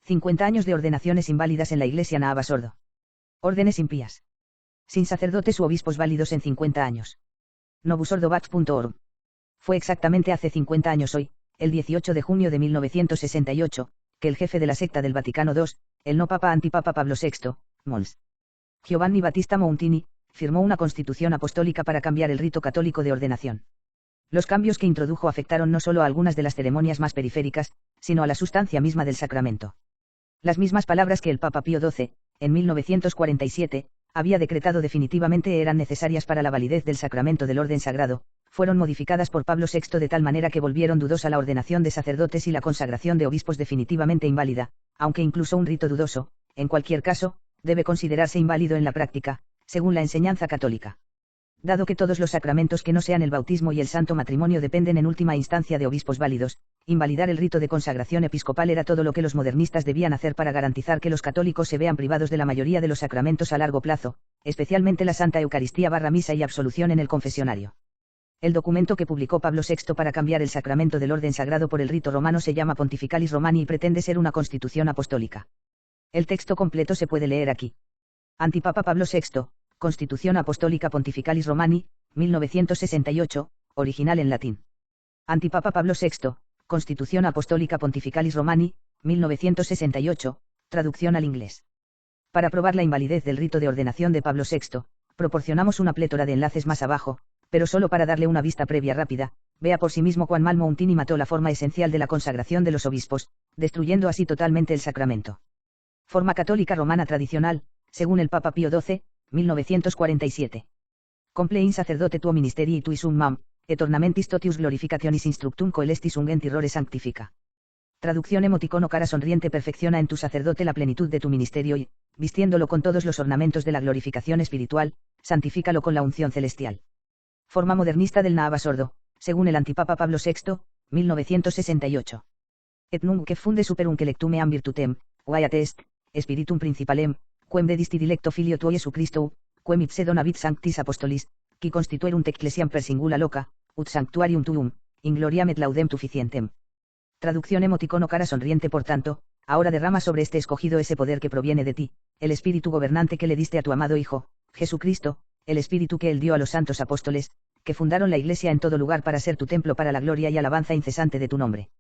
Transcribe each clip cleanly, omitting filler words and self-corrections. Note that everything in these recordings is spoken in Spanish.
50 años de ordenaciones inválidas en la Iglesia Navasordo. Órdenes impías. Sin sacerdotes u obispos válidos en 50 años. Novusordobats.org. Fue exactamente hace 50 años hoy, el 18 de junio de 1968, que el jefe de la secta del Vaticano II, el no papa antipapa Pablo VI, Mons. Giovanni Battista Mountini, firmó una constitución apostólica para cambiar el rito católico de ordenación. Los cambios que introdujo afectaron no solo a algunas de las ceremonias más periféricas, sino a la sustancia misma del sacramento. Las mismas palabras que el Papa Pío XII, en 1947, había decretado definitivamente eran necesarias para la validez del sacramento del orden sagrado, fueron modificadas por Pablo VI de tal manera que volvieron dudosa la ordenación de sacerdotes y la consagración de obispos definitivamente inválida, aunque incluso un rito dudoso, en cualquier caso, debe considerarse inválido en la práctica, según la enseñanza católica. Dado que todos los sacramentos que no sean el bautismo y el santo matrimonio dependen en última instancia de obispos válidos, invalidar el rito de consagración episcopal era todo lo que los modernistas debían hacer para garantizar que los católicos se vean privados de la mayoría de los sacramentos a largo plazo, especialmente la Santa Eucaristía / misa y absolución en el confesionario. El documento que publicó Pablo VI para cambiar el sacramento del orden sagrado por el rito romano se llama Pontificalis Romani y pretende ser una constitución apostólica. El texto completo se puede leer aquí. Antipapa Pablo VI, Constitución Apostólica Pontificalis Romani, 1968, original en latín. Antipapa Pablo VI, Constitución Apostólica Pontificalis Romani, 1968, traducción al inglés. Para probar la invalidez del rito de ordenación de Pablo VI, proporcionamos una plétora de enlaces más abajo, pero solo para darle una vista previa rápida, vea por sí mismo cuán mal Mountini mató la forma esencial de la consagración de los obispos, destruyendo así totalmente el sacramento. Forma católica romana tradicional, según el Papa Pío XII, 1947. Comple in sacerdote tuo ministerii tui summam, et ornamentis totius glorificationis instructum coelestis ungent irrore sanctifica. Traducción emoticono cara sonriente perfecciona en tu sacerdote la plenitud de tu ministerio y, vistiéndolo con todos los ornamentos de la glorificación espiritual, santifícalo con la unción celestial. Forma modernista del Navasordo, según el antipapa Pablo VI, 1968. Et nunc funde superum que lectumeam virtutem, quae est, spiritum principalem, quem dedisti dilecto filio tuo Iesu Christo, quem ipse donavit sanctis apostolis, qui constituerunt ecclesiam per singula loca, ut sanctuarium tuum, in gloriam et laudem tuficientem. Traducción emoticono cara sonriente. Por tanto, ahora derrama sobre este escogido ese poder que proviene de ti, el espíritu gobernante que le diste a tu amado Hijo, Jesucristo, el espíritu que él dio a los santos apóstoles, que fundaron la Iglesia en todo lugar para ser tu templo para la gloria y alabanza incesante de tu nombre.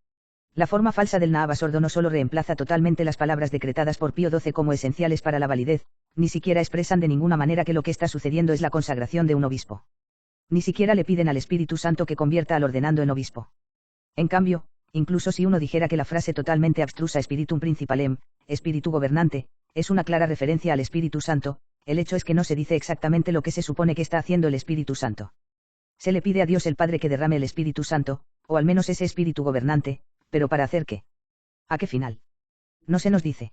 La forma falsa del Navasordo no solo reemplaza totalmente las palabras decretadas por Pío XII como esenciales para la validez, ni siquiera expresan de ninguna manera que lo que está sucediendo es la consagración de un obispo. Ni siquiera le piden al Espíritu Santo que convierta al ordenando en obispo. En cambio, incluso si uno dijera que la frase totalmente abstrusa Spiritum Principalem, espíritu gobernante, es una clara referencia al Espíritu Santo, el hecho es que no se dice exactamente lo que se supone que está haciendo el Espíritu Santo. Se le pide a Dios el Padre que derrame el Espíritu Santo, o al menos ese espíritu gobernante, pero ¿para hacer qué? ¿A qué final? No se nos dice.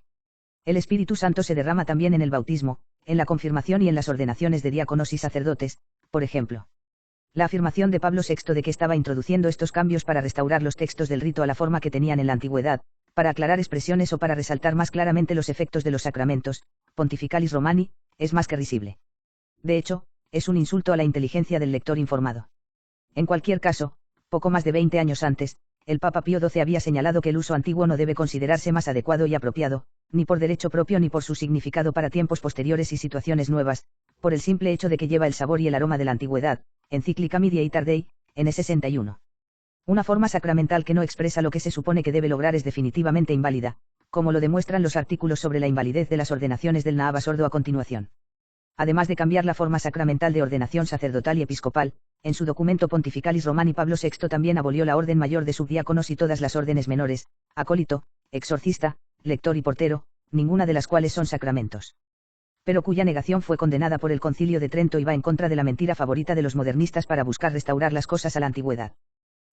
El Espíritu Santo se derrama también en el bautismo, en la confirmación y en las ordenaciones de diáconos y sacerdotes, por ejemplo. La afirmación de Pablo VI de que estaba introduciendo estos cambios para restaurar los textos del rito a la forma que tenían en la antigüedad, para aclarar expresiones o para resaltar más claramente los efectos de los sacramentos, Pontificalis Romani, es más que risible. De hecho, es un insulto a la inteligencia del lector informado. En cualquier caso, poco más de 20 años antes, el Papa Pío XII había señalado que el uso antiguo no debe considerarse más adecuado y apropiado, ni por derecho propio ni por su significado para tiempos posteriores y situaciones nuevas, por el simple hecho de que lleva el sabor y el aroma de la antigüedad, encíclica Mediator Dei, N61. Una forma sacramental que no expresa lo que se supone que debe lograr es definitivamente inválida, como lo demuestran los artículos sobre la invalidez de las ordenaciones del Navasordo a continuación. Además de cambiar la forma sacramental de ordenación sacerdotal y episcopal, en su documento Pontificalis Romani Pablo VI también abolió la orden mayor de subdiáconos y todas las órdenes menores, acólito, exorcista, lector y portero, ninguna de las cuales son sacramentos. Pero cuya negación fue condenada por el Concilio de Trento y va en contra de la mentira favorita de los modernistas para buscar restaurar las cosas a la antigüedad.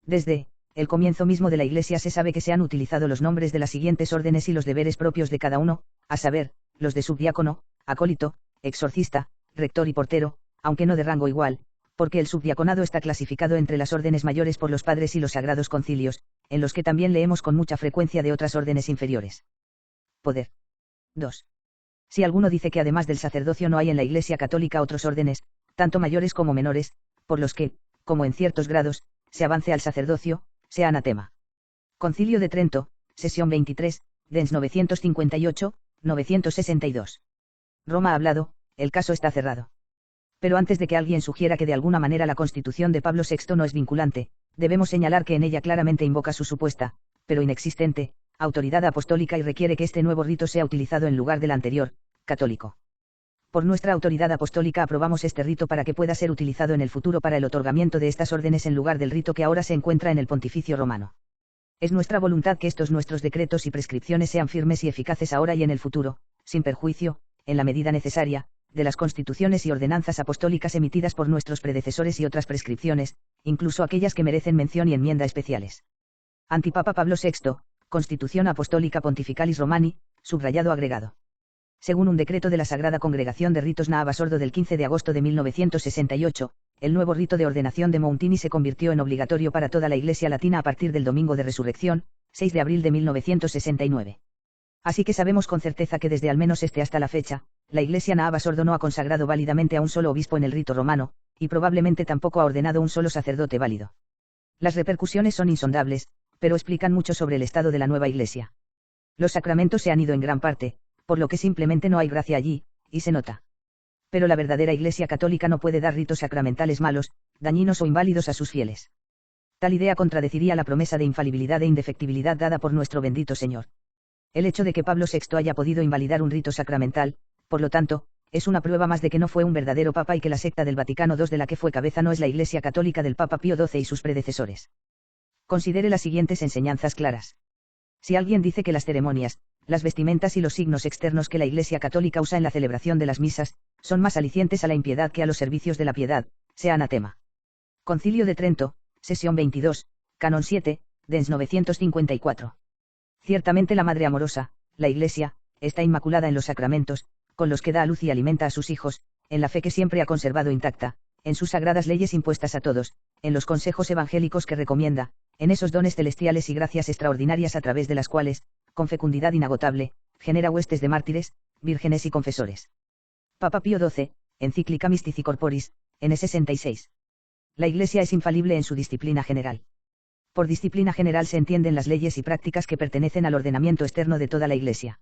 Desde el comienzo mismo de la Iglesia se sabe que se han utilizado los nombres de las siguientes órdenes y los deberes propios de cada uno, a saber, los de subdiácono, acólito, exorcista, rector y portero, aunque no de rango igual, porque el subdiaconado está clasificado entre las órdenes mayores por los padres y los sagrados concilios, en los que también leemos con mucha frecuencia de otras órdenes inferiores. Poder. 2. Si alguno dice que además del sacerdocio no hay en la Iglesia católica otros órdenes, tanto mayores como menores, por los que, como en ciertos grados, se avance al sacerdocio, sea anatema. Concilio de Trento, sesión 23, Dens 958, 962. Roma ha hablado, el caso está cerrado. Pero antes de que alguien sugiera que de alguna manera la constitución de Pablo VI no es vinculante, debemos señalar que en ella claramente invoca su supuesta, pero inexistente, autoridad apostólica y requiere que este nuevo rito sea utilizado en lugar del anterior, católico. Por nuestra autoridad apostólica aprobamos este rito para que pueda ser utilizado en el futuro para el otorgamiento de estas órdenes en lugar del rito que ahora se encuentra en el Pontificio Romano. Es nuestra voluntad que estos nuestros decretos y prescripciones sean firmes y eficaces ahora y en el futuro, sin perjuicio, en la medida necesaria, de las constituciones y ordenanzas apostólicas emitidas por nuestros predecesores y otras prescripciones, incluso aquellas que merecen mención y enmienda especiales. Antipapa Pablo VI, Constitución Apostólica Pontificalis Romani, subrayado agregado. Según un decreto de la Sagrada Congregación de Ritos Nava Basordo del 15 de agosto de 1968, el nuevo rito de ordenación de Mountini se convirtió en obligatorio para toda la Iglesia Latina a partir del Domingo de Resurrección, 6 de abril de 1969. Así que sabemos con certeza que desde al menos hasta la fecha, la Iglesia Nava Basordo no ha consagrado válidamente a un solo obispo en el rito romano, y probablemente tampoco ha ordenado un solo sacerdote válido. Las repercusiones son insondables, pero explican mucho sobre el estado de la nueva Iglesia. Los sacramentos se han ido en gran parte, por lo que simplemente no hay gracia allí, y se nota. Pero la verdadera Iglesia Católica no puede dar ritos sacramentales malos, dañinos o inválidos a sus fieles. Tal idea contradeciría la promesa de infalibilidad e indefectibilidad dada por nuestro bendito Señor. El hecho de que Pablo VI haya podido invalidar un rito sacramental, por lo tanto, es una prueba más de que no fue un verdadero papa y que la secta del Vaticano II de la que fue cabeza no es la Iglesia Católica del Papa Pío XII y sus predecesores. Considere las siguientes enseñanzas claras. Si alguien dice que las ceremonias, las vestimentas y los signos externos que la Iglesia Católica usa en la celebración de las misas, son más alicientes a la impiedad que a los servicios de la piedad, sea anatema. Concilio de Trento, sesión 22, canon 7, Dens 954. Ciertamente la Madre amorosa, la Iglesia, está inmaculada en los sacramentos, con los que da a luz y alimenta a sus hijos, en la fe que siempre ha conservado intacta, en sus sagradas leyes impuestas a todos, en los consejos evangélicos que recomienda, en esos dones celestiales y gracias extraordinarias a través de las cuales, con fecundidad inagotable, genera huestes de mártires, vírgenes y confesores. Papa Pío XII, Encíclica Mystici Corporis, N66. La Iglesia es infalible en su disciplina general. Por disciplina general se entienden las leyes y prácticas que pertenecen al ordenamiento externo de toda la Iglesia.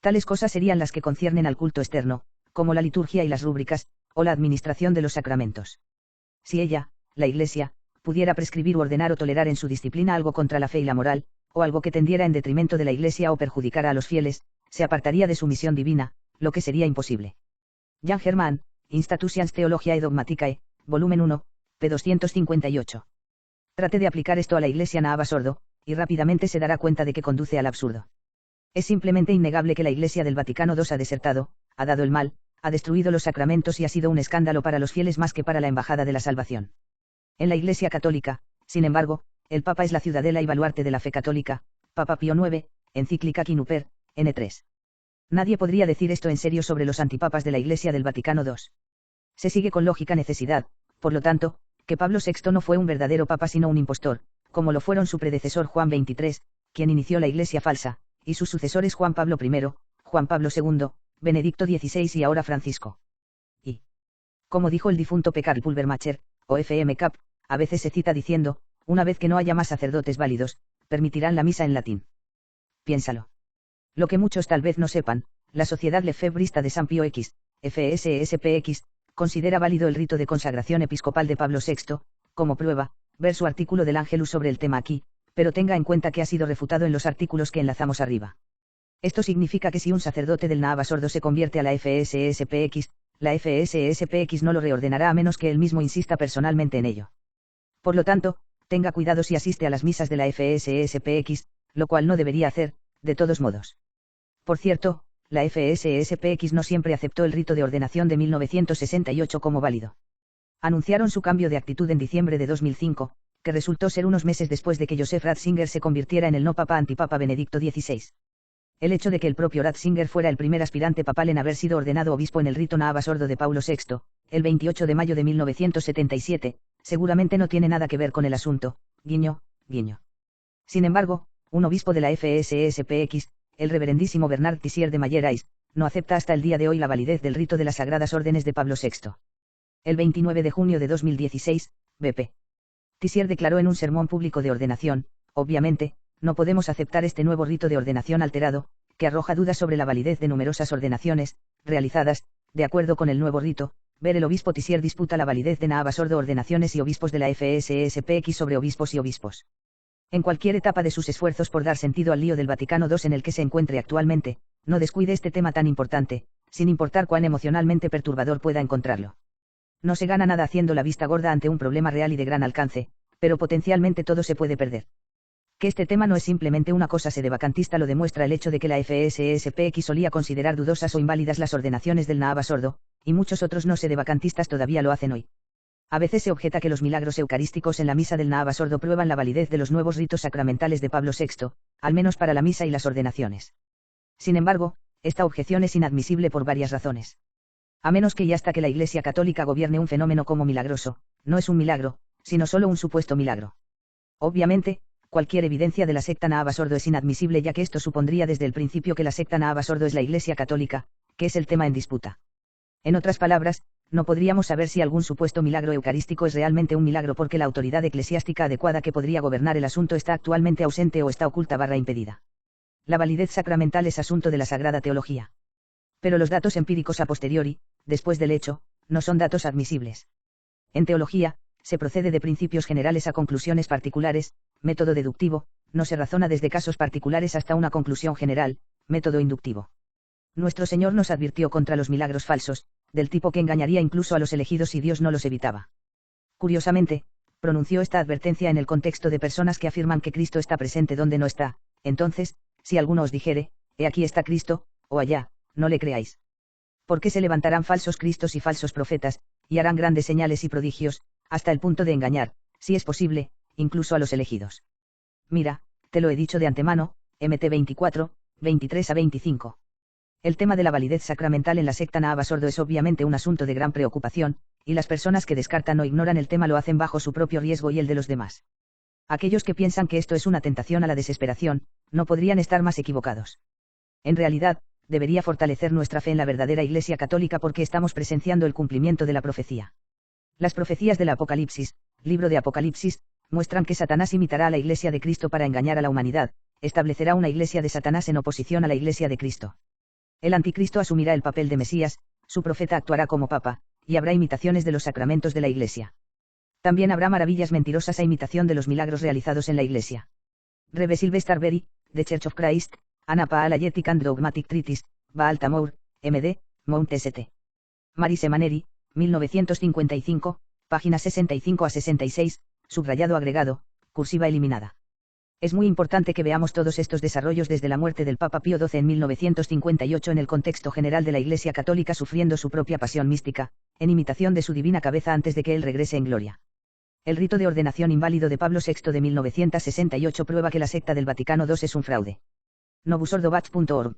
Tales cosas serían las que conciernen al culto externo, como la liturgia y las rúbricas, o la administración de los sacramentos. Si ella, la Iglesia, pudiera prescribir u ordenar o tolerar en su disciplina algo contra la fe y la moral, o algo que tendiera en detrimento de la Iglesia o perjudicara a los fieles, se apartaría de su misión divina, lo que sería imposible. Jan Germán, Institutions Theologiae Dogmaticae, volumen 1, p. 258. Trate de aplicar esto a la Iglesia Nava Basordo, y rápidamente se dará cuenta de que conduce al absurdo. Es simplemente innegable que la Iglesia del Vaticano II ha desertado, ha dado el mal, ha destruido los sacramentos y ha sido un escándalo para los fieles más que para la Embajada de la Salvación. En la Iglesia Católica, sin embargo, el Papa es la ciudadela y baluarte de la fe católica, Papa Pío IX, Encíclica Kinuper, N3. Nadie podría decir esto en serio sobre los antipapas de la Iglesia del Vaticano II. Se sigue con lógica necesidad, por lo tanto, que Pablo VI no fue un verdadero papa sino un impostor, como lo fueron su predecesor Juan XXIII, quien inició la Iglesia falsa, y sus sucesores Juan Pablo I, Juan Pablo II, Benedicto XVI y ahora Francisco. Y, como dijo el difunto P. Karl Pulvermacher, o F.M. Kapp, a veces se cita diciendo, una vez que no haya más sacerdotes válidos, permitirán la misa en latín. Piénsalo. Lo que muchos tal vez no sepan, la Sociedad Lefebrista de San Pío X, FSSPX, considera válido el rito de consagración episcopal de Pablo VI, como prueba, ver su artículo del Angelus sobre el tema aquí, pero tenga en cuenta que ha sido refutado en los artículos que enlazamos arriba. Esto significa que si un sacerdote del Nava Basordo se convierte a la FSSPX, la FSSPX no lo reordenará a menos que él mismo insista personalmente en ello. Por lo tanto, tenga cuidado si asiste a las misas de la FSSPX, lo cual no debería hacer, de todos modos. Por cierto, la FSSPX no siempre aceptó el rito de ordenación de 1968 como válido. Anunciaron su cambio de actitud en diciembre de 2005, que resultó ser unos meses después de que Joseph Ratzinger se convirtiera en el no papa antipapa Benedicto XVI. El hecho de que el propio Ratzinger fuera el primer aspirante papal en haber sido ordenado obispo en el rito Nava Basordo de Paulo VI, el 28 de mayo de 1977, seguramente no tiene nada que ver con el asunto, guiño, guiño. Sin embargo, un obispo de la FSSPX, el reverendísimo Bernard Tissier de Mayerais, no acepta hasta el día de hoy la validez del rito de las Sagradas Órdenes de Pablo VI. El 29 de junio de 2016, BP. Tissier declaró en un sermón público de ordenación, obviamente, No podemos aceptar este nuevo rito de ordenación alterado, que arroja dudas sobre la validez de numerosas ordenaciones, realizadas, de acuerdo con el nuevo rito. Ver el obispo Tissier disputa la validez de Naava Sordo ordenaciones y obispos de la FSSPX sobre obispos y obispos. En cualquier etapa de sus esfuerzos por dar sentido al lío del Vaticano II en el que se encuentre actualmente, no descuide este tema tan importante, sin importar cuán emocionalmente perturbador pueda encontrarlo. No se gana nada haciendo la vista gorda ante un problema real y de gran alcance, pero potencialmente todo se puede perder. Que este tema no es simplemente una cosa sedevacantista lo demuestra el hecho de que la FSSPX solía considerar dudosas o inválidas las ordenaciones del Naava Sordo, y muchos otros no sedevacantistas todavía lo hacen hoy. A veces se objeta que los milagros eucarísticos en la misa del Naava Sordo prueban la validez de los nuevos ritos sacramentales de Pablo VI, al menos para la misa y las ordenaciones. Sin embargo, esta objeción es inadmisible por varias razones. A menos que y hasta que la Iglesia Católica gobierne un fenómeno como milagroso, no es un milagro, sino solo un supuesto milagro. Obviamente, cualquier evidencia de la secta Naava Sordo es inadmisible ya que esto supondría desde el principio que la secta Naava Sordo es la Iglesia Católica, que es el tema en disputa. En otras palabras, no podríamos saber si algún supuesto milagro eucarístico es realmente un milagro porque la autoridad eclesiástica adecuada que podría gobernar el asunto está actualmente ausente o está oculta / impedida. La validez sacramental es asunto de la Sagrada Teología. Pero los datos empíricos a posteriori, después del hecho, no son datos admisibles. En teología, se procede de principios generales a conclusiones particulares, método deductivo, no se razona desde casos particulares hasta una conclusión general, método inductivo. Nuestro Señor nos advirtió contra los milagros falsos, del tipo que engañaría incluso a los elegidos si Dios no los evitaba. Curiosamente, pronunció esta advertencia en el contexto de personas que afirman que Cristo está presente donde no está. Entonces, si alguno os dijere, he aquí está Cristo, o allá, no le creáis. Porque se levantarán falsos cristos y falsos profetas, y harán grandes señales y prodigios, hasta el punto de engañar, si es posible, incluso a los elegidos. Mira, te lo he dicho de antemano, MT 24, 23-25. El tema de la validez sacramental en la secta Naava Sordo es obviamente un asunto de gran preocupación, y las personas que descartan o ignoran el tema lo hacen bajo su propio riesgo y el de los demás. Aquellos que piensan que esto es una tentación a la desesperación, no podrían estar más equivocados. En realidad, debería fortalecer nuestra fe en la verdadera Iglesia Católica porque estamos presenciando el cumplimiento de la profecía. Las profecías del Apocalipsis, libro de Apocalipsis, muestran que Satanás imitará a la Iglesia de Cristo para engañar a la humanidad, establecerá una Iglesia de Satanás en oposición a la Iglesia de Cristo. El anticristo asumirá el papel de Mesías, su profeta actuará como papa, y habrá imitaciones de los sacramentos de la Iglesia. También habrá maravillas mentirosas a imitación de los milagros realizados en la Iglesia. Reve Sylvester Berry, The Church of Christ, An Apologetic and Dogmatic Treatise, Baltimore, M.D., Mount St. Mary Seminary, 1955, páginas 65-66, subrayado agregado, cursiva eliminada. Es muy importante que veamos todos estos desarrollos desde la muerte del Papa Pío XII en 1958 en el contexto general de la Iglesia Católica sufriendo su propia pasión mística, en imitación de su divina cabeza antes de que él regrese en gloria. El rito de ordenación inválido de Pablo VI de 1968 prueba que la secta del Vaticano II es un fraude. novusordobach.org